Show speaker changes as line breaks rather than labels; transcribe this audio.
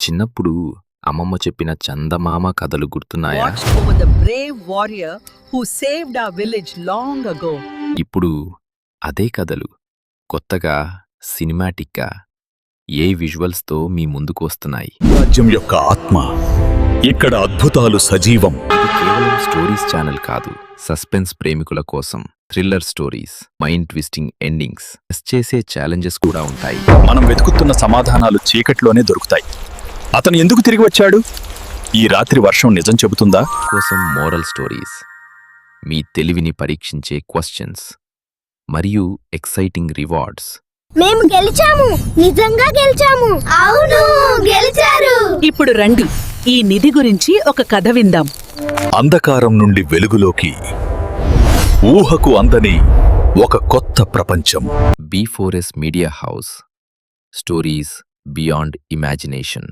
చిన్నప్పుడు అమ్మమ్మ చెప్పిన చందమామ కథలు గుర్తున్నాయా?
Watched over the brave warrior who saved our village long ago.
ఇప్పుడు అదే కథలు కొత్తగా సినిమాటిక్గా ఏ విజువల్స్తో మీ ముందుకు వస్తున్నాయి.
రాజ్యం యొక్క ఆత్మ, ఇక్కడ అద్భుతాలు సజీవం.
ఇది కేవలం స్టోరీస్ ఛానల్ కాదు, సస్పెన్స్ ప్రేమికుల కోసం thriller stories, mind twisting endings, చేసే ఛాలెంజెస్ కూడా ఉంటాయి.
మనం వెతుకుతున్న సమాధానాలు చీకట్లోనే దొరుకుతాయి. అతను ఎందుకు తిరిగి వచ్చాడు? ఈ రాత్రి వర్షం నిజం చెబుతుందా?
కోసం మోరల్ స్టోరీస్, మీ తెలివిని పరీక్షించే క్వశ్చన్స్ మరియు ఎక్సైటింగ్ రివార్డ్స్.
మేము గెలిచాము, నిజంగా గెలిచాము. అవును, గెలిచారు.
ఇప్పుడు రండి, ఈ నిధి గురించి ఒక కథ విందాం.
అంధకారం నుండి వెలుగులోకి, ఊహకు అందని ఒక కొత్త ప్రపంచం.
B4S media house, stories beyond imagination.